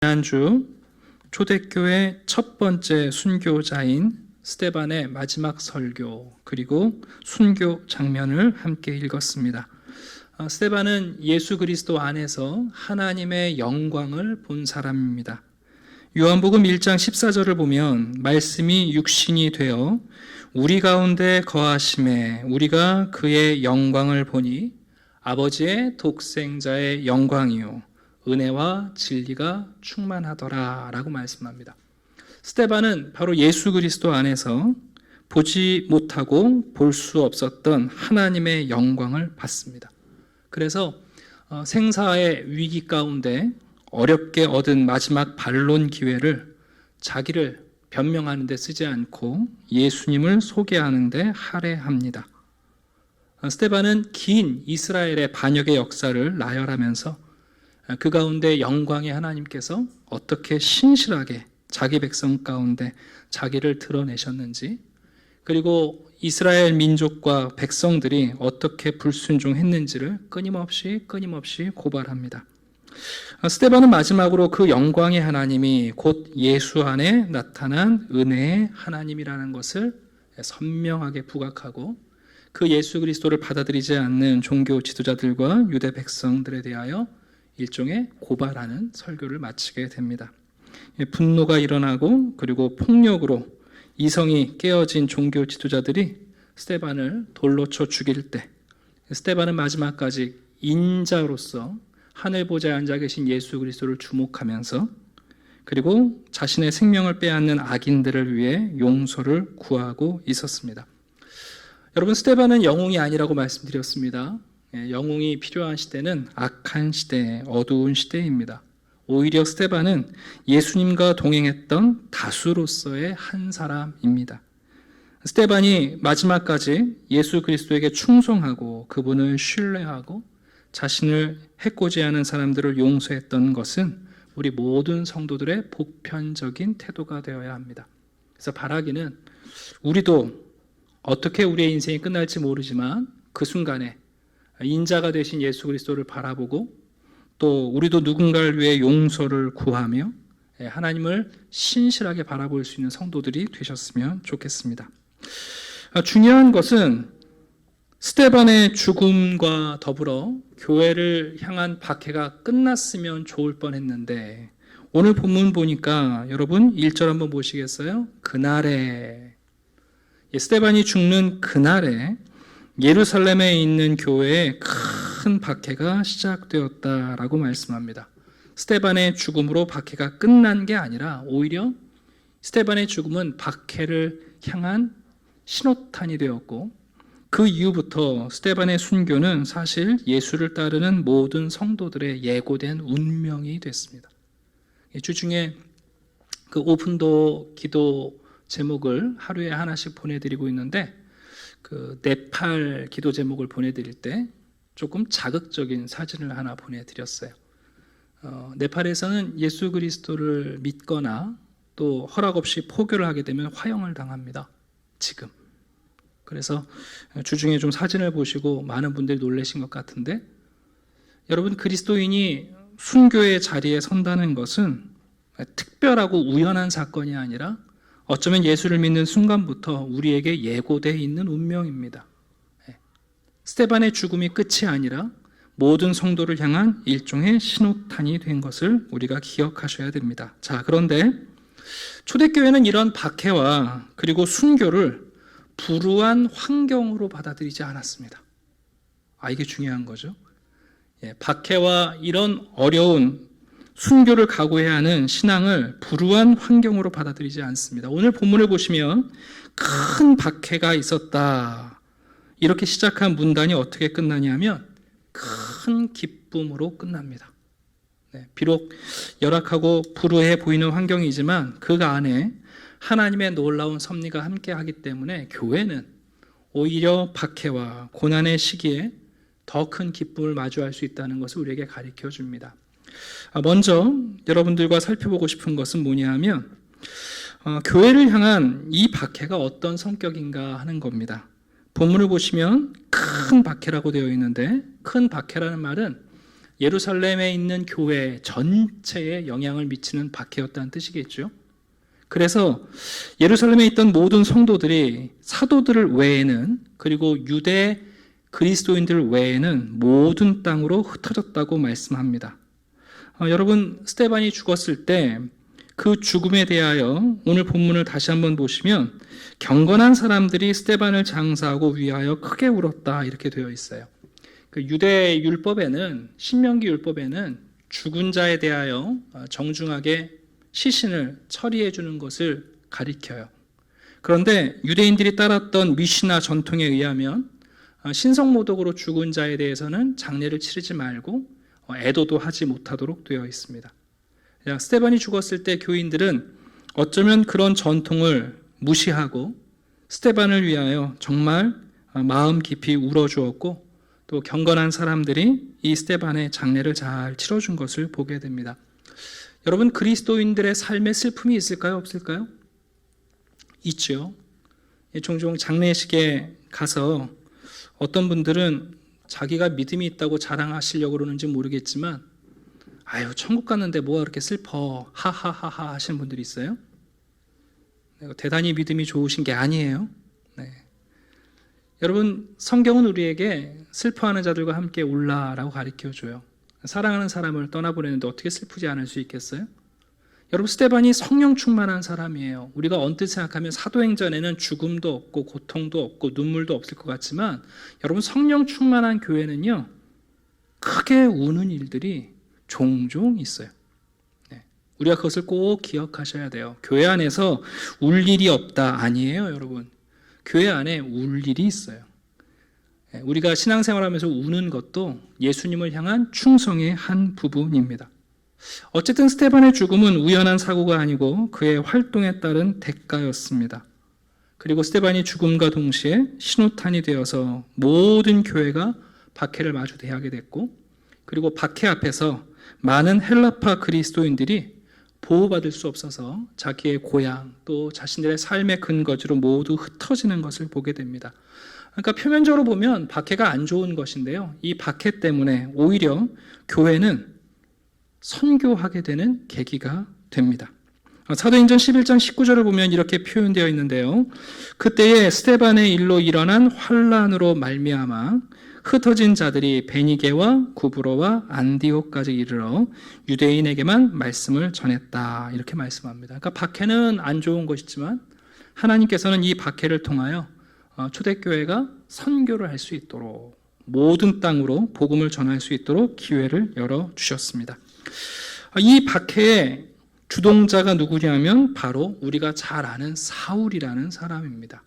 지난주 초대교회 첫 번째 순교자인 스데반의 마지막 설교 그리고 순교 장면을 함께 읽었습니다. 스데반은 예수 그리스도 안에서 하나님의 영광을 본 사람입니다. 요한복음 1장 14절을 보면 말씀이 육신이 되어 우리 가운데 거하심에 우리가 그의 영광을 보니 아버지의 독생자의 영광이요 은혜와 진리가 충만하더라 라고 말씀합니다. 스데반은 바로 예수 그리스도 안에서 보지 못하고 볼 수 없었던 하나님의 영광을 봤습니다. 그래서 생사의 위기 가운데 어렵게 얻은 마지막 반론 기회를 자기를 변명하는 데 쓰지 않고 예수님을 소개하는 데 할애합니다. 스데반은 긴 이스라엘의 반역의 역사를 나열하면서 그 가운데 영광의 하나님께서 어떻게 신실하게 자기 백성 가운데 자기를 드러내셨는지, 그리고 이스라엘 민족과 백성들이 어떻게 불순종했는지를 끊임없이 고발합니다. 스데반은 마지막으로 그 영광의 하나님이 곧 예수 안에 나타난 은혜의 하나님이라는 것을 선명하게 부각하고, 그 예수 그리스도를 받아들이지 않는 종교 지도자들과 유대 백성들에 대하여 일종의 고발하는 설교를 마치게 됩니다. 분노가 일어나고 그리고 폭력으로 이성이 깨어진 종교 지도자들이 스데반을 돌로 쳐 죽일 때, 스데반은 마지막까지 인자로서 하늘 보좌에 앉아 계신 예수 그리스도를 주목하면서 그리고 자신의 생명을 빼앗는 악인들을 위해 용서를 구하고 있었습니다. 여러분, 스데반은 영웅이 아니라고 말씀드렸습니다. 영웅이 필요한 시대는 악한 시대, 어두운 시대입니다. 오히려 스데반은 예수님과 동행했던 다수로서의 한 사람입니다. 스데반이 마지막까지 예수 그리스도에게 충성하고 그분을 신뢰하고 자신을 해코지하는 사람들을 용서했던 것은 우리 모든 성도들의 보편적인 태도가 되어야 합니다. 그래서 바라기는 우리도 어떻게 우리의 인생이 끝날지 모르지만 그 순간에 인자가 되신 예수 그리스도를 바라보고 또 우리도 누군가를 위해 용서를 구하며 하나님을 신실하게 바라볼 수 있는 성도들이 되셨으면 좋겠습니다. 중요한 것은 스데반의 죽음과 더불어 교회를 향한 박해가 끝났으면 좋을 뻔했는데, 오늘 본문 보니까 여러분 1절 한번 보시겠어요? 그날에, 스데반이 죽는 그날에 예루살렘에 있는 교회에 큰 박해가 시작되었다라고 말씀합니다. 스데반의 죽음으로 박해가 끝난 게 아니라 오히려 스데반의 죽음은 박해를 향한 신호탄이 되었고, 그 이후부터 스데반의 순교는 사실 예수를 따르는 모든 성도들의 예고된 운명이 됐습니다. 주중에 그 오픈도 기도 제목을 하루에 하나씩 보내드리고 있는데, 그 네팔 기도 제목을 보내드릴 때 조금 자극적인 사진을 하나 보내드렸어요. 네팔에서는 예수 그리스도를 믿거나 또 허락 없이 포교를 하게 되면 화형을 당합니다. 지금. 그래서 주중에 좀 사진을 보시고 많은 분들이 놀라신 것 같은데, 여러분, 그리스도인이 순교의 자리에 선다는 것은 특별하고 우연한 사건이 아니라 어쩌면 예수를 믿는 순간부터 우리에게 예고되어 있는 운명입니다. 스데반의 죽음이 끝이 아니라 모든 성도를 향한 일종의 신호탄이 된 것을 우리가 기억하셔야 됩니다. 자, 그런데 초대교회는 이런 박해와 그리고 순교를 불우한 환경으로 받아들이지 않았습니다. 이게 중요한 거죠. 박해와 이런 어려운 순교를 각오해야 하는 신앙을 불우한 환경으로 받아들이지 않습니다. 오늘 본문을 보시면 큰 박해가 있었다, 이렇게 시작한 문단이 어떻게 끝나냐면 큰 기쁨으로 끝납니다. 비록 열악하고 불우해 보이는 환경이지만 그 안에 하나님의 놀라운 섭리가 함께하기 때문에 교회는 오히려 박해와 고난의 시기에 더 큰 기쁨을 마주할 수 있다는 것을 우리에게 가르쳐 줍니다. 먼저 여러분들과 살펴보고 싶은 것은 뭐냐 하면 교회를 향한 이 박해가 어떤 성격인가 하는 겁니다. 본문을 보시면 큰 박해라고 되어 있는데, 큰 박해라는 말은 예루살렘에 있는 교회 전체에 영향을 미치는 박해였다는 뜻이겠죠. 그래서 예루살렘에 있던 모든 성도들이 사도들을 외에는, 그리고 유대 그리스도인들 외에는 모든 땅으로 흩어졌다고 말씀합니다. 여러분, 스데반이 죽었을 때 그 죽음에 대하여 오늘 본문을 다시 한번 보시면 경건한 사람들이 스데반을 장사하고 위하여 크게 울었다 이렇게 되어 있어요. 그 유대 율법에는, 신명기 율법에는 죽은 자에 대하여 정중하게 시신을 처리해 주는 것을 가리켜요. 그런데 유대인들이 따랐던 미시나 전통에 의하면 신성모독으로 죽은 자에 대해서는 장례를 치르지 말고 애도도 하지 못하도록 되어 있습니다. 스데반이 죽었을 때 교인들은 어쩌면 그런 전통을 무시하고 스데반을 위하여 정말 마음 깊이 울어주었고, 또 경건한 사람들이 이 스데반의 장례를 잘 치러준 것을 보게 됩니다. 여러분, 그리스도인들의 삶에 슬픔이 있을까요? 없을까요? 있죠. 종종 장례식에 가서 어떤 분들은 자기가 믿음이 있다고 자랑하시려고 그러는지 모르겠지만, 아유, 천국 갔는데 뭐가 그렇게 슬퍼, 하하하하 하시는 분들이 있어요. 대단히 믿음이 좋으신 게 아니에요. 네. 여러분, 성경은 우리에게 슬퍼하는 자들과 함께 울라라고 가르쳐줘요. 사랑하는 사람을 떠나보내는데 어떻게 슬프지 않을 수 있겠어요? 여러분, 스데반이 성령 충만한 사람이에요. 우리가 언뜻 생각하면 사도행전에는 죽음도 없고 고통도 없고 눈물도 없을 것 같지만, 여러분, 성령 충만한 교회는요, 크게 우는 일들이 종종 있어요. 네. 우리가 그것을 꼭 기억하셔야 돼요. 교회 안에서 울 일이 없다 아니에요, 여러분. 교회 안에 울 일이 있어요. 네. 우리가 신앙생활하면서 우는 것도 예수님을 향한 충성의 한 부분입니다. 어쨌든 스데반의 죽음은 우연한 사고가 아니고 그의 활동에 따른 대가였습니다. 그리고 스데반이 죽음과 동시에 신호탄이 되어서 모든 교회가 박해를 마주 대하게 됐고, 그리고 박해 앞에서 많은 헬라파 그리스도인들이 보호받을 수 없어서 자기의 고향 또 자신들의 삶의 근거지로 모두 흩어지는 것을 보게 됩니다. 그러니까 표면적으로 보면 박해가 안 좋은 것인데요, 이 박해 때문에 오히려 교회는 선교하게 되는 계기가 됩니다. 사도행전 11장 19절을 보면 이렇게 표현되어 있는데요, 그때에 스데반의 일로 일어난 환란으로 말미암아 흩어진 자들이 베니게와 구브로와 안디옥까지 이르러 유대인에게만 말씀을 전했다 이렇게 말씀합니다. 그러니까 박해는 안 좋은 것이지만 하나님께서는 이 박해를 통하여 초대교회가 선교를 할 수 있도록, 모든 땅으로 복음을 전할 수 있도록 기회를 열어주셨습니다. 이 박해의 주동자가 누구냐면 바로 우리가 잘 아는 사울이라는 사람입니다.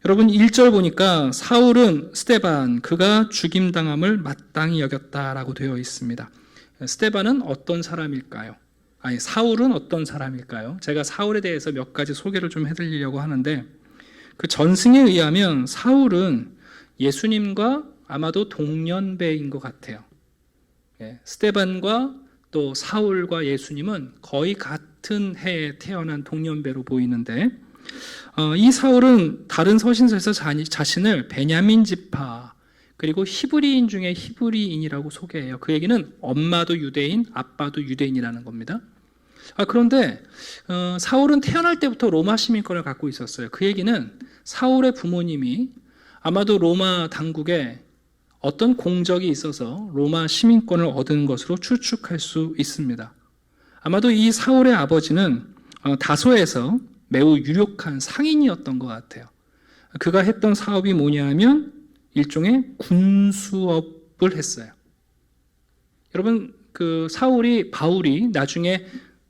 여러분, 1절 보니까 사울은 스데반, 그가 죽임당함을 마땅히 여겼다라고 되어 있습니다. 스데반은 어떤 사람일까요? 사울은 어떤 사람일까요? 제가 사울에 대해서 몇 가지 소개를 좀 해드리려고 하는데, 그 전승에 의하면 사울은 예수님과 아마도 동년배인 것 같아요. 스데반과 또 사울과 예수님은 거의 같은 해에 태어난 동년배로 보이는데, 이 사울은 다른 서신서에서 자신을 베냐민 지파 그리고 히브리인 중에 히브리인이라고 소개해요. 그 얘기는 엄마도 유대인, 아빠도 유대인이라는 겁니다. 그런데 사울은 태어날 때부터 로마 시민권을 갖고 있었어요. 그 얘기는 사울의 부모님이 아마도 로마 당국에 어떤 공적이 있어서 로마 시민권을 얻은 것으로 추측할 수 있습니다. 아마도 이 사울의 아버지는 다소에서 매우 유력한 상인이었던 것 같아요. 그가 했던 사업이 뭐냐면 일종의 군수업을 했어요. 여러분, 그 바울이 나중에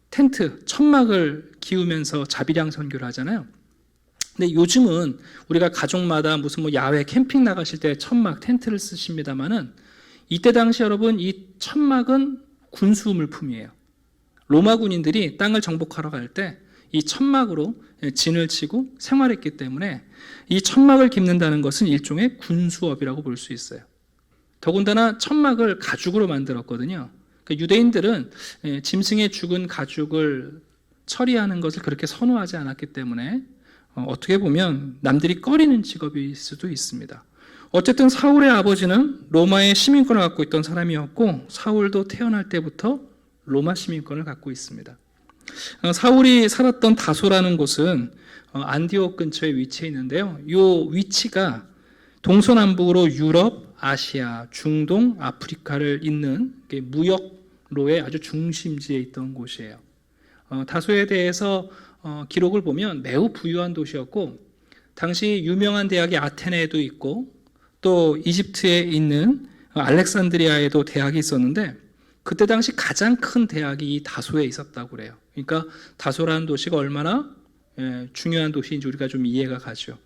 텐트, 천막을 기우면서 자비량 선교를 하잖아요. 근데 요즘은 우리가 가족마다 무슨 야외 캠핑 나가실 때 천막, 텐트를 쓰십니다만은, 이때 당시 여러분, 이 천막은 군수 물품이에요. 로마 군인들이 땅을 정복하러 갈 때 이 천막으로 진을 치고 생활했기 때문에 이 천막을 깁는다는 것은 일종의 군수업이라고 볼 수 있어요. 더군다나 천막을 가죽으로 만들었거든요. 그러니까 유대인들은 짐승의 죽은 가죽을 처리하는 것을 그렇게 선호하지 않았기 때문에 어떻게 보면 남들이 꺼리는 직업일 수도 있습니다. 어쨌든 사울의 아버지는 로마의 시민권을 갖고 있던 사람이었고 사울도 태어날 때부터 로마 시민권을 갖고 있습니다. 사울이 살았던 다소라는 곳은 안디옥 근처에 위치해 있는데요. 이 위치가 동서남북으로 유럽, 아시아, 중동, 아프리카를 잇는 무역로의 아주 중심지에 있던 곳이에요. 다소에 대해서 기록을 보면 매우 부유한 도시였고 당시 유명한 대학이 아테네에도 있고 또 이집트에 있는 알렉산드리아에도 대학이 있었는데 그때 당시 가장 큰 대학이 이 다소에 있었다고 그래요. 그러니까 다소라는 도시가 얼마나 중요한 도시인지 우리가 좀 이해가 가죠.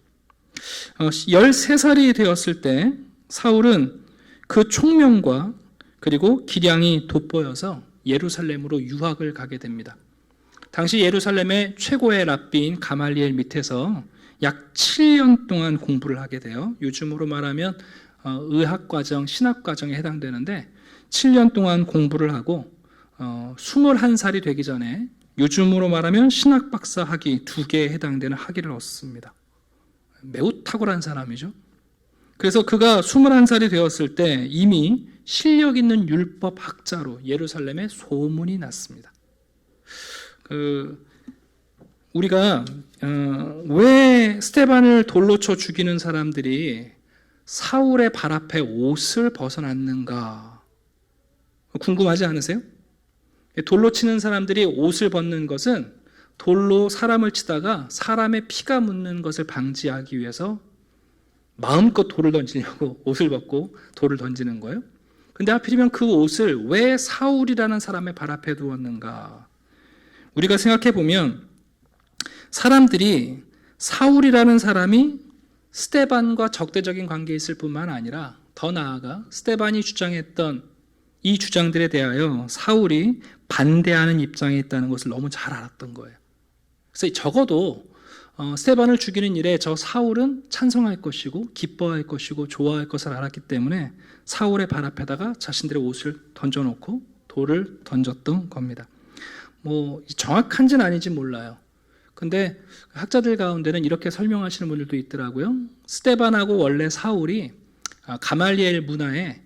13살이 되었을 때 사울은 그 총명과 그리고 기량이 돋보여서 예루살렘으로 유학을 가게 됩니다. 당시 예루살렘의 최고의 랍비인 가말리엘 밑에서 약 7년 동안 공부를 하게 돼요. 요즘으로 말하면 의학과정, 신학과정에 해당되는데 7년 동안 공부를 하고 21살이 되기 전에 요즘으로 말하면 신학박사 학위 2개에 해당되는 학위를 얻습니다. 매우 탁월한 사람이죠. 그래서 그가 21살이 되었을 때 이미 실력 있는 율법학자로 예루살렘에 소문이 났습니다. 우리가 왜 스데반을 돌로 쳐 죽이는 사람들이 사울의 발 앞에 옷을 벗어났는가 궁금하지 않으세요? 돌로 치는 사람들이 옷을 벗는 것은 돌로 사람을 치다가 사람의 피가 묻는 것을 방지하기 위해서 마음껏 돌을 던지려고 옷을 벗고 돌을 던지는 거예요. 근데 하필이면 그 옷을 왜 사울이라는 사람의 발 앞에 두었는가? 우리가 생각해 보면 사람들이 사울이라는 사람이 스데반과 적대적인 관계에 있을 뿐만 아니라 더 나아가 스데반이 주장했던 이 주장들에 대하여 사울이 반대하는 입장에 있다는 것을 너무 잘 알았던 거예요. 그래서 적어도 스데반을 죽이는 일에 저 사울은 찬성할 것이고 기뻐할 것이고 좋아할 것을 알았기 때문에 사울의 발 앞에다가 자신들의 옷을 던져놓고 돌을 던졌던 겁니다. 정확한지는 아닌지 몰라요. 근데 학자들 가운데는 이렇게 설명하시는 분들도 있더라고요. 스데반하고 원래 사울이 가말리엘 문화의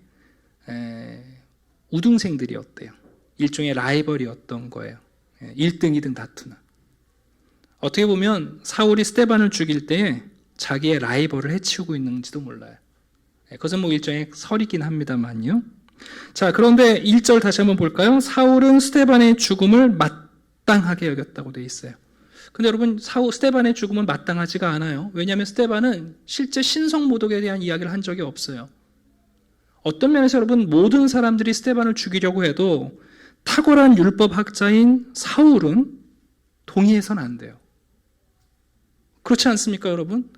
우등생들이었대요. 일종의 라이벌이었던 거예요. 1등, 2등 다투는. 어떻게 보면 사울이 스데반을 죽일 때에 자기의 라이벌을 해치우고 있는지도 몰라요. 그것은 일종의 설이긴 합니다만요. 자, 그런데 1절 다시 한번 볼까요? 사울은 스데반의 죽음을 마땅하게 여겼다고 되어 있어요. 근데 여러분, 스데반의 죽음은 마땅하지가 않아요. 왜냐하면 스데반은 실제 신성모독에 대한 이야기를 한 적이 없어요. 어떤 면에서 여러분, 모든 사람들이 스데반을 죽이려고 해도 탁월한 율법학자인 사울은 동의해서는 안 돼요. 그렇지 않습니까, 여러분?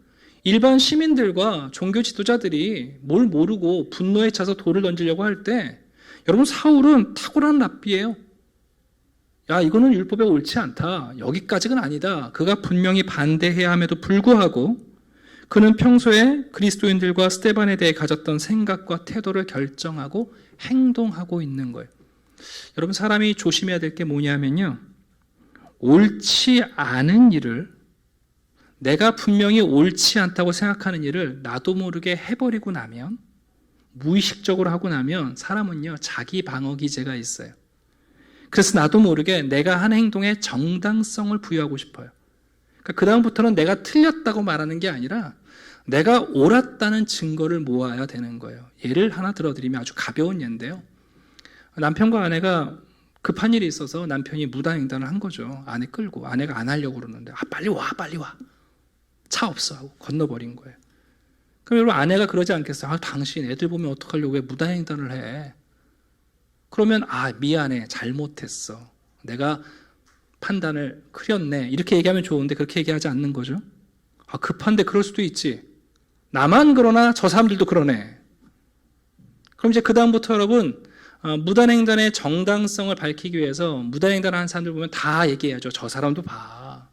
일반 시민들과 종교 지도자들이 뭘 모르고 분노에 차서 돌을 던지려고 할 때 여러분, 사울은 탁월한 랍비예요. 야, 이거는 율법에 옳지 않다. 여기까지는 아니다. 그가 분명히 반대해야 함에도 불구하고 그는 평소에 그리스도인들과 스데반에 대해 가졌던 생각과 태도를 결정하고 행동하고 있는 거예요. 여러분, 사람이 조심해야 될 게 뭐냐면요, 옳지 않은 일을, 내가 분명히 옳지 않다고 생각하는 일을 나도 모르게 해버리고 나면, 무의식적으로 하고 나면 사람은요, 자기 방어 기제가 있어요. 그래서 나도 모르게 내가 한 행동에 정당성을 부여하고 싶어요. 그러니까 그 다음부터는 내가 틀렸다고 말하는 게 아니라 내가 옳았다는 증거를 모아야 되는 거예요. 예를 하나 들어드리면 아주 가벼운 예인데요. 남편과 아내가 급한 일이 있어서 남편이 무단횡단을 한 거죠. 아내 끌고. 아내가 안 하려고 그러는데 빨리 와, 빨리 와. 차 없어 하고 건너버린 거예요. 그럼 여러분, 아내가 그러지 않겠어요? 당신 애들 보면 어떡하려고 왜 무단횡단을 해? 그러면 미안해, 잘못했어, 내가 판단을 흐렸네, 이렇게 얘기하면 좋은데 그렇게 얘기하지 않는 거죠. 급한데 그럴 수도 있지, 나만 그러나 저 사람들도 그러네. 그럼 이제 그 다음부터 여러분, 무단횡단의 정당성을 밝히기 위해서 무단횡단을 하는 사람들 보면 다 얘기해야죠. 저 사람도 봐,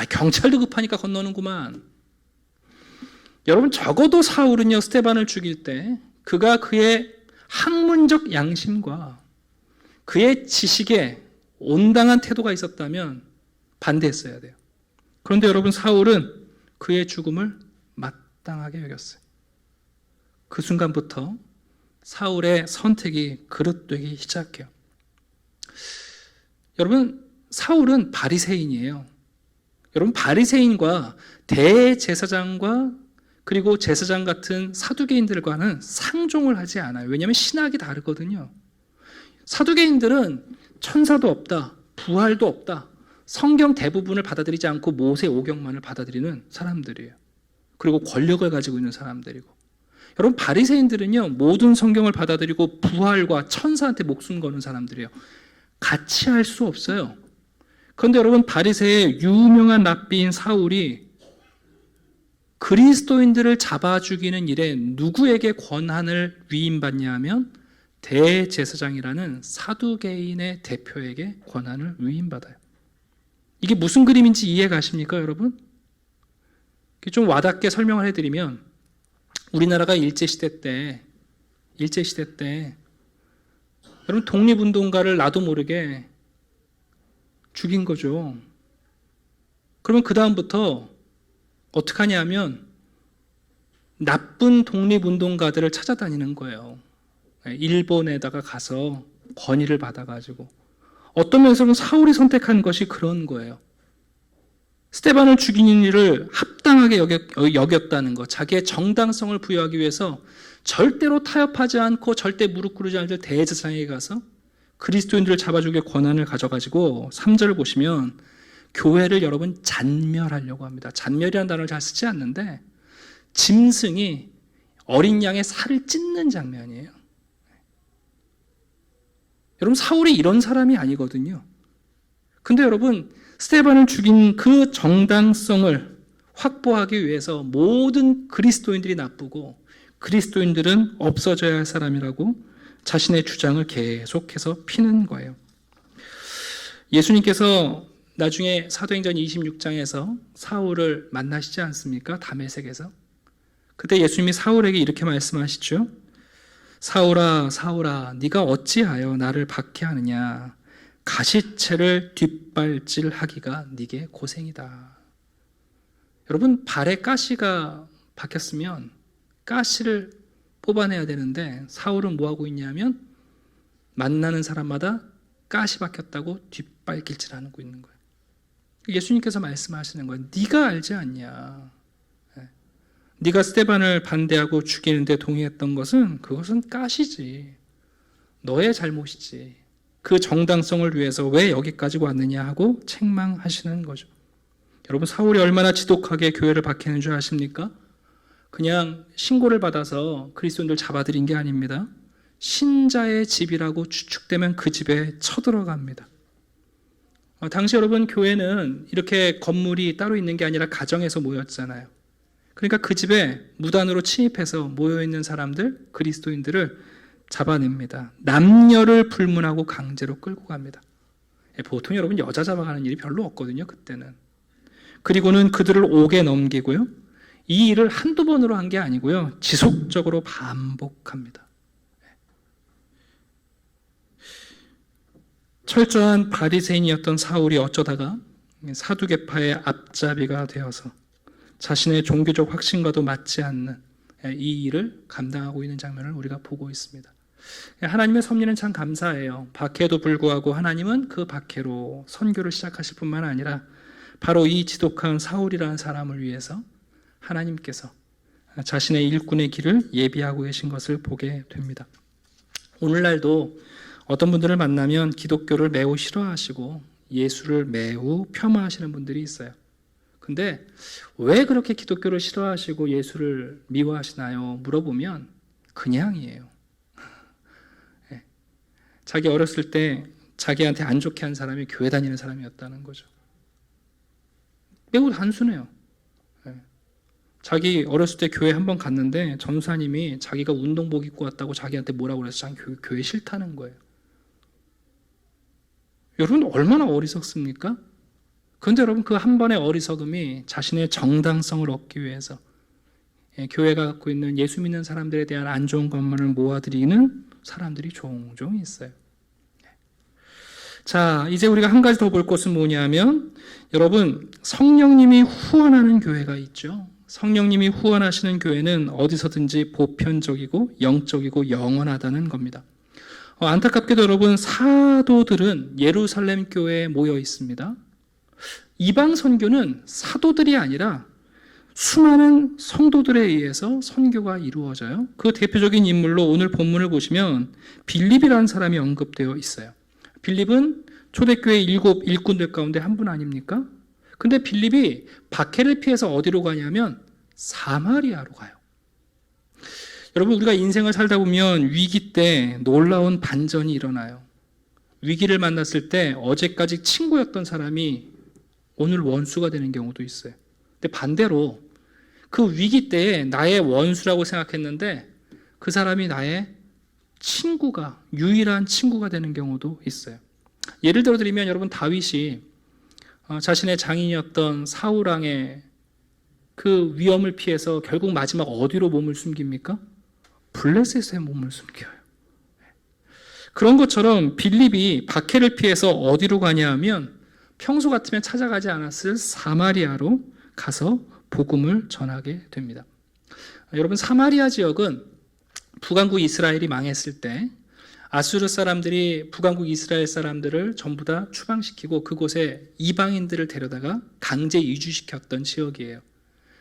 경찰도 급하니까 건너는구만. 여러분, 적어도 사울은요, 스데반을 죽일 때 그가 그의 학문적 양심과 그의 지식에 온당한 태도가 있었다면 반대했어야 돼요. 그런데 여러분, 사울은 그의 죽음을 마땅하게 여겼어요. 그 순간부터 사울의 선택이 그릇되기 시작해요. 여러분, 사울은 바리새인이에요. 여러분, 바리새인과 대제사장과 그리고 제사장 같은 사두개인들과는 상종을 하지 않아요. 왜냐하면 신학이 다르거든요. 사두개인들은 천사도 없다, 부활도 없다, 성경 대부분을 받아들이지 않고 모세 오경만을 받아들이는 사람들이에요. 그리고 권력을 가지고 있는 사람들이고, 여러분, 바리새인들은요 모든 성경을 받아들이고 부활과 천사한테 목숨 거는 사람들이에요. 같이 할 수 없어요. 그런데 여러분, 바리새의 유명한 랍비인 사울이 그리스도인들을 잡아 죽이는 일에 누구에게 권한을 위임받냐 하면 대제사장이라는 사두개인의 대표에게 권한을 위임받아요. 이게 무슨 그림인지 이해 가십니까, 여러분? 좀 와닿게 설명을 해드리면, 우리나라가 일제시대 때 여러분, 독립운동가를 나도 모르게 죽인 거죠. 그러면 그 다음부터 어떻게 하냐 하면 나쁜 독립운동가들을 찾아다니는 거예요. 일본에다가 가서 건의를 받아가지고, 어떤 면에서는 사울이 선택한 것이 그런 거예요. 스데반을 죽이는 일을 합당하게 여겼다는 것, 자기의 정당성을 부여하기 위해서 절대로 타협하지 않고 절대 무릎 꿇지 않을 대제사장에게 가서 그리스도인들을 잡아 죽일 권한을 가져가지고 3절을 보시면 교회를 여러분 잔멸하려고 합니다. 잔멸이라는 단어를 잘 쓰지 않는데 짐승이 어린 양의 살을 찢는 장면이에요. 여러분, 사울이 이런 사람이 아니거든요. 근데 여러분, 스데반을 죽인 그 정당성을 확보하기 위해서 모든 그리스도인들이 나쁘고 그리스도인들은 없어져야 할 사람이라고 자신의 주장을 계속해서 피는 거예요. 예수님께서 나중에 사도행전 26장에서 사울을 만나시지 않습니까? 다메섹에서. 그때 예수님이 사울에게 이렇게 말씀하시죠. 사울아, 사울아, 네가 어찌하여 나를 박해하느냐? 가시채를 뒷발질하기가 네게 고생이다. 여러분, 발에 가시가 박혔으면 가시를 뽑아내야 되는데 사울은 뭐하고 있냐면 만나는 사람마다 가시 박혔다고 뒷발길질하고 있는 거예요. 예수님께서 말씀하시는 거예요. 네가 알지 않냐? 네가 스데반을 반대하고 죽이는데 동의했던 것은 그것은 가시지. 너의 잘못이지. 그 정당성을 위해서 왜 여기까지 왔느냐 하고 책망하시는 거죠. 여러분, 사울이 얼마나 지독하게 교회를 박해하는 줄 아십니까? 그냥 신고를 받아서 그리스도인들 잡아들인 게 아닙니다. 신자의 집이라고 추측되면 그 집에 쳐들어갑니다. 당시 여러분, 교회는 이렇게 건물이 따로 있는 게 아니라 가정에서 모였잖아요. 그러니까 그 집에 무단으로 침입해서 모여있는 사람들, 그리스도인들을 잡아냅니다. 남녀를 불문하고 강제로 끌고 갑니다. 보통 여러분 여자 잡아가는 일이 별로 없거든요, 그때는. 그리고는 그들을 옥에 넘기고요. 이 일을 한두 번으로 한 게 아니고요. 지속적으로 반복합니다. 철저한 바리새인이었던 사울이 어쩌다가 사두개파의 앞잡이가 되어서 자신의 종교적 확신과도 맞지 않는 이 일을 감당하고 있는 장면을 우리가 보고 있습니다. 하나님의 섭리는 참 감사해요. 박해도 불구하고 하나님은 그 박해로 선교를 시작하실 뿐만 아니라 바로 이 지독한 사울이라는 사람을 위해서 하나님께서 자신의 일꾼의 길을 예비하고 계신 것을 보게 됩니다. 오늘날도 어떤 분들을 만나면 기독교를 매우 싫어하시고 예수를 매우 폄하하시는 분들이 있어요. 근데 왜 그렇게 기독교를 싫어하시고 예수를 미워하시나요? 물어보면 그냥이에요. 자기 어렸을 때 자기한테 안 좋게 한 사람이 교회 다니는 사람이었다는 거죠. 매우 단순해요. 자기 어렸을 때 교회 한번 갔는데 전사님이 자기가 운동복 입고 왔다고 자기한테 뭐라고 그래서 자기 교회 싫다는 거예요. 여러분, 얼마나 어리석습니까? 그런데 여러분, 그 한 번의 어리석음이 자신의 정당성을 얻기 위해서 교회가 갖고 있는 예수 믿는 사람들에 대한 안 좋은 것만을 모아들이는 사람들이 종종 있어요. 자, 이제 우리가 한 가지 더 볼 것은 뭐냐면, 여러분, 성령님이 후원하는 교회가 있죠. 성령님이 후원하시는 교회는 어디서든지 보편적이고 영적이고 영원하다는 겁니다. 안타깝게도 여러분, 사도들은 예루살렘 교회에 모여 있습니다. 이방 선교는 사도들이 아니라 수많은 성도들에 의해서 선교가 이루어져요. 그 대표적인 인물로 오늘 본문을 보시면 빌립이라는 사람이 언급되어 있어요. 빌립은 초대교회 7 일꾼들 가운데 한 분 아닙니까? 근데 빌립이 박해를 피해서 어디로 가냐면 사마리아로 가요. 여러분, 우리가 인생을 살다 보면 위기 때 놀라운 반전이 일어나요. 위기를 만났을 때 어제까지 친구였던 사람이 오늘 원수가 되는 경우도 있어요. 근데 반대로 그 위기 때에 나의 원수라고 생각했는데 그 사람이 나의 친구가, 유일한 친구가 되는 경우도 있어요. 예를 들어 드리면 여러분, 다윗이 자신의 장인이었던 사울 왕의 그 위험을 피해서 결국 마지막 어디로 몸을 숨깁니까? 블레셋에 몸을 숨겨요. 그런 것처럼 빌립이 박해를 피해서 어디로 가냐 하면 평소 같으면 찾아가지 않았을 사마리아로 가서 복음을 전하게 됩니다. 여러분, 사마리아 지역은 북왕국 이스라엘이 망했을 때 아수르 사람들이 북왕국 이스라엘 사람들을 전부 다 추방시키고 그곳에 이방인들을 데려다가 강제 이주시켰던 지역이에요.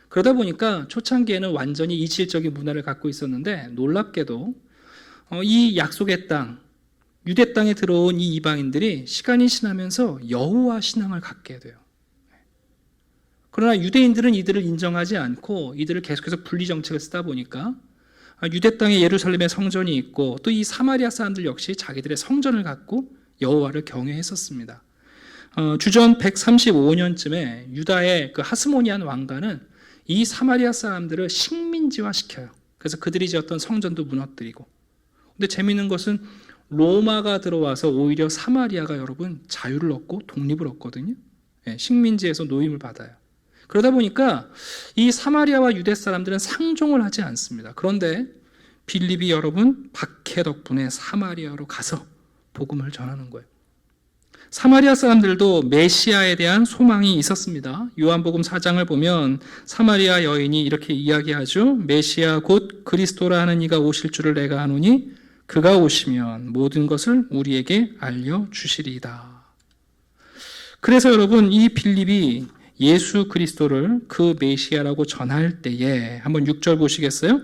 그러다 보니까 초창기에는 완전히 이질적인 문화를 갖고 있었는데 놀랍게도 이 약속의 땅, 유대 땅에 들어온 이 이방인들이 시간이 지나면서 여호와 신앙을 갖게 돼요. 그러나 유대인들은 이들을 인정하지 않고 이들을 계속해서 분리 정책을 쓰다 보니까 유대 땅에 예루살렘에 성전이 있고 또 이 사마리아 사람들 역시 자기들의 성전을 갖고 여호와를 경외했었습니다. 주전 135년쯤에 유다의 그 하스모니안 왕가는 이 사마리아 사람들을 식민지화 시켜요. 그래서 그들이 지었던 성전도 무너뜨리고. 근데 재미있는 것은 로마가 들어와서 오히려 사마리아가 여러분 자유를 얻고 독립을 얻거든요. 식민지에서 노임을 받아요. 그러다 보니까 이 사마리아와 유대 사람들은 상종을 하지 않습니다. 그런데 빌립이 여러분 박해 덕분에 사마리아로 가서 복음을 전하는 거예요. 사마리아 사람들도 메시아에 대한 소망이 있었습니다. 요한복음 4장을 보면 사마리아 여인이 이렇게 이야기하죠. 메시아 곧 그리스도라 하는 이가 오실 줄을 내가 아노니 그가 오시면 모든 것을 우리에게 알려주시리이다. 그래서 여러분, 이 빌립이 예수 그리스도를 그 메시아라고 전할 때에 한번 6절 보시겠어요?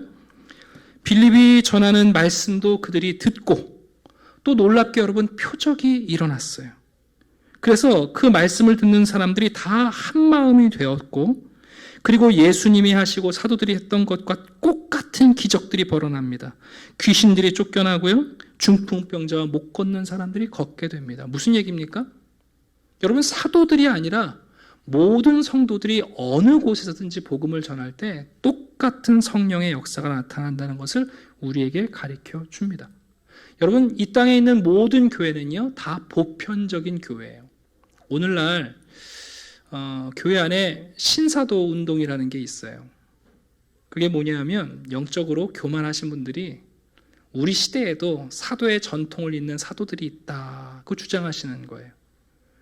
빌립이 전하는 말씀도 그들이 듣고 또 놀랍게 여러분 표적이 일어났어요. 그래서 그 말씀을 듣는 사람들이 다 한마음이 되었고 그리고 예수님이 하시고 사도들이 했던 것과 똑같은 기적들이 벌어납니다. 귀신들이 쫓겨나고요. 중풍병자와 못 걷는 사람들이 걷게 됩니다. 무슨 얘기입니까? 여러분, 사도들이 아니라 모든 성도들이 어느 곳에서든지 복음을 전할 때 똑같은 성령의 역사가 나타난다는 것을 우리에게 가르쳐 줍니다. 여러분, 이 땅에 있는 모든 교회는요 다 보편적인 교회예요. 오늘날 교회 안에 신사도 운동이라는 게 있어요. 그게 뭐냐면 영적으로 교만하신 분들이 우리 시대에도 사도의 전통을 잇는 사도들이 있다고 주장하시는 거예요.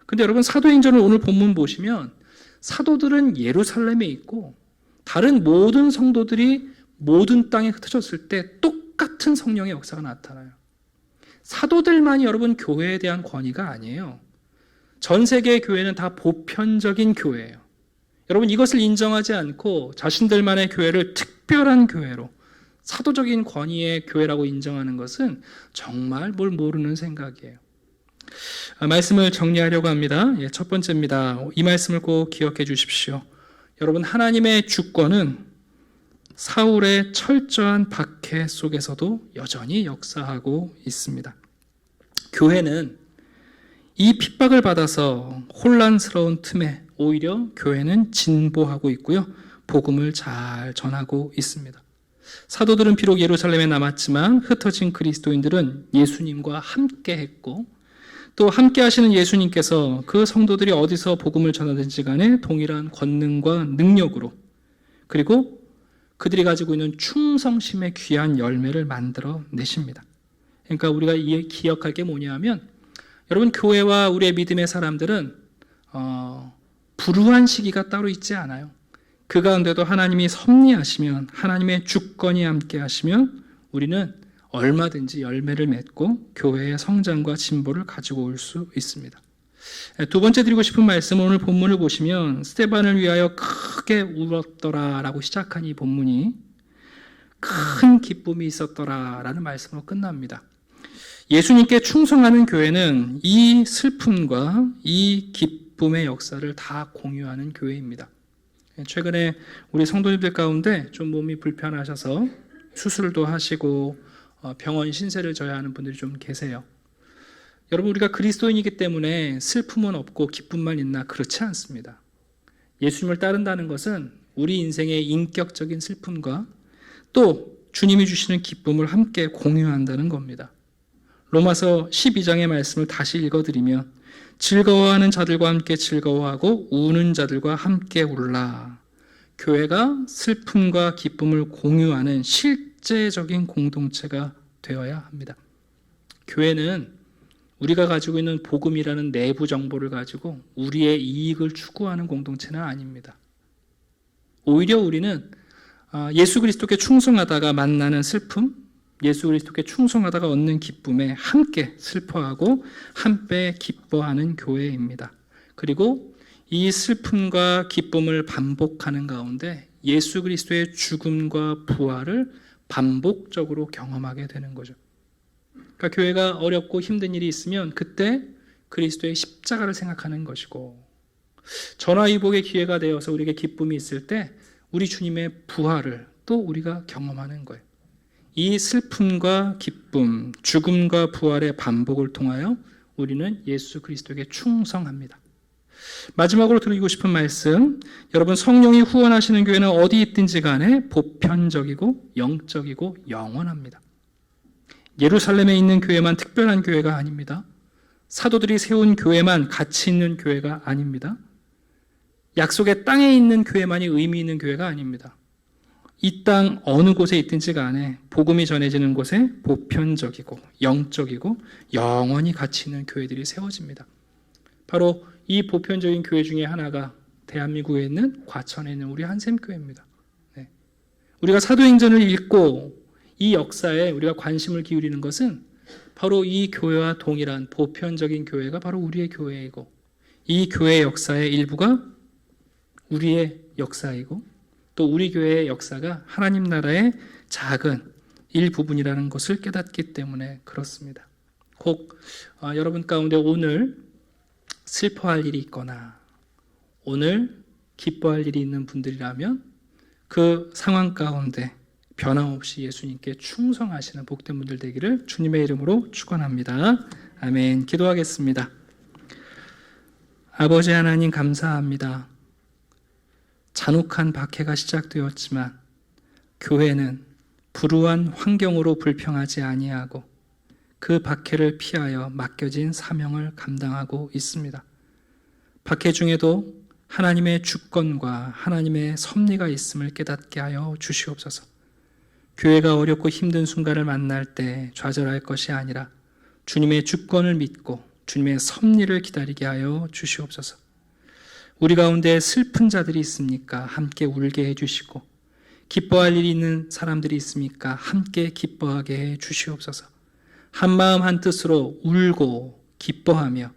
근데 여러분, 사도행전을 오늘 본문 보시면 사도들은 예루살렘에 있고 다른 모든 성도들이 모든 땅에 흩어졌을 때 똑같은 성령의 역사가 나타나요. 사도들만이 여러분 교회에 대한 권위가 아니에요. 전 세계의 교회는 다 보편적인 교회예요. 여러분, 이것을 인정하지 않고 자신들만의 교회를 특별한 교회로 사도적인 권위의 교회라고 인정하는 것은 정말 뭘 모르는 생각이에요. 말씀을 정리하려고 합니다. 첫 번째입니다. 이 말씀을 꼭 기억해 주십시오. 여러분, 하나님의 주권은 사울의 철저한 박해 속에서도 여전히 역사하고 있습니다. 교회는 이 핍박을 받아서 혼란스러운 틈에 오히려 교회는 진보하고 있고요. 복음을 잘 전하고 있습니다. 사도들은 비록 예루살렘에 남았지만 흩어진 그리스도인들은 예수님과 함께 했고 또 함께 하시는 예수님께서 그 성도들이 어디서 복음을 전하든지 간에 동일한 권능과 능력으로 그리고 그들이 가지고 있는 충성심의 귀한 열매를 만들어 내십니다. 그러니까 우리가 기억할 게 뭐냐면 여러분, 교회와 우리의 믿음의 사람들은 불우한 시기가 따로 있지 않아요. 그 가운데도 하나님이 섭리하시면, 하나님의 주권이 함께 하시면 우리는 얼마든지 열매를 맺고 교회의 성장과 진보를 가지고 올 수 있습니다. 두 번째 드리고 싶은 말씀은 오늘 본문을 보시면 스데반을 위하여 크게 울었더라 라고 시작한 이 본문이 큰 기쁨이 있었더라 라는 말씀으로 끝납니다. 예수님께 충성하는 교회는 이 슬픔과 이 기쁨의 역사를 다 공유하는 교회입니다. 최근에 우리 성도님들 가운데 좀 몸이 불편하셔서 수술도 하시고 병원 신세를 져야 하는 분들이 좀 계세요. 여러분, 우리가 그리스도인이기 때문에 슬픔은 없고 기쁨만 있나? 그렇지 않습니다. 예수님을 따른다는 것은 우리 인생의 인격적인 슬픔과 또 주님이 주시는 기쁨을 함께 공유한다는 겁니다. 로마서 12장의 말씀을 다시 읽어드리면 즐거워하는 자들과 함께 즐거워하고 우는 자들과 함께 울라. 교회가 슬픔과 기쁨을 공유하는 실제적인 공동체가 되어야 합니다. 교회는 우리가 가지고 있는 복음이라는 내부 정보를 가지고 우리의 이익을 추구하는 공동체는 아닙니다. 오히려 우리는 예수 그리스도께 충성하다가 만나는 슬픔, 예수 그리스도께 충성하다가 얻는 기쁨에 함께 슬퍼하고 함께 기뻐하는 교회입니다. 그리고 이 슬픔과 기쁨을 반복하는 가운데 예수 그리스도의 죽음과 부활을 반복적으로 경험하게 되는 거죠. 그러니까 교회가 어렵고 힘든 일이 있으면 그때 그리스도의 십자가를 생각하는 것이고, 전화위복의 기회가 되어서 우리에게 기쁨이 있을 때 우리 주님의 부활을 또 우리가 경험하는 거예요. 이 슬픔과 기쁨, 죽음과 부활의 반복을 통하여 우리는 예수 그리스도에게 충성합니다. 마지막으로 드리고 싶은 말씀, 여러분, 성령이 후원하시는 교회는 어디 있든지 간에 보편적이고 영적이고 영원합니다. 예루살렘에 있는 교회만 특별한 교회가 아닙니다. 사도들이 세운 교회만 가치 있는 교회가 아닙니다. 약속의 땅에 있는 교회만이 의미 있는 교회가 아닙니다. 이 땅 어느 곳에 있든지 간에 복음이 전해지는 곳에 보편적이고 영적이고 영원히 가치 있는 교회들이 세워집니다. 바로 이 보편적인 교회 중에 하나가 대한민국에 있는 과천에 있는 우리 한샘교회입니다. 네. 우리가 사도행전을 읽고 이 역사에 우리가 관심을 기울이는 것은 바로 이 교회와 동일한 보편적인 교회가 바로 우리의 교회이고, 이 교회의 역사의 일부가 우리의 역사이고, 또 우리 교회의 역사가 하나님 나라의 작은 일부분이라는 것을 깨닫기 때문에 그렇습니다. 혹 여러분 가운데 오늘 슬퍼할 일이 있거나 오늘 기뻐할 일이 있는 분들이라면 그 상황 가운데 변함없이 예수님께 충성하시는 복된 분들 되기를 주님의 이름으로 축원합니다. 아멘. 기도하겠습니다. 아버지 하나님, 감사합니다. 잔혹한 박해가 시작되었지만 교회는 불우한 환경으로 불평하지 아니하고 그 박해를 피하여 맡겨진 사명을 감당하고 있습니다. 박해 중에도 하나님의 주권과 하나님의 섭리가 있음을 깨닫게 하여 주시옵소서. 교회가 어렵고 힘든 순간을 만날 때 좌절할 것이 아니라 주님의 주권을 믿고 주님의 섭리를 기다리게 하여 주시옵소서. 우리 가운데 슬픈 자들이 있습니까? 함께 울게 해주시고, 기뻐할 일이 있는 사람들이 있습니까? 함께 기뻐하게 해 주시옵소서. 한마음 한뜻으로 울고 기뻐하며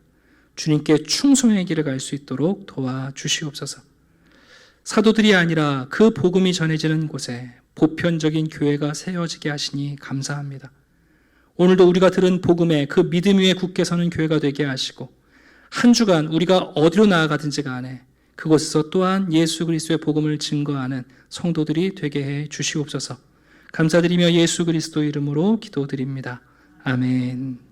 주님께 충성의 길을 갈 수 있도록 도와주시옵소서. 사도들이 아니라 그 복음이 전해지는 곳에 보편적인 교회가 세워지게 하시니 감사합니다. 오늘도 우리가 들은 복음에 그 믿음 위에 굳게 서는 교회가 되게 하시고, 한 주간 우리가 어디로 나아가든지 간에 그곳에서 또한 예수 그리스도의 복음을 증거하는 성도들이 되게 해 주시옵소서. 감사드리며 예수 그리스도 이름으로 기도드립니다. 아멘.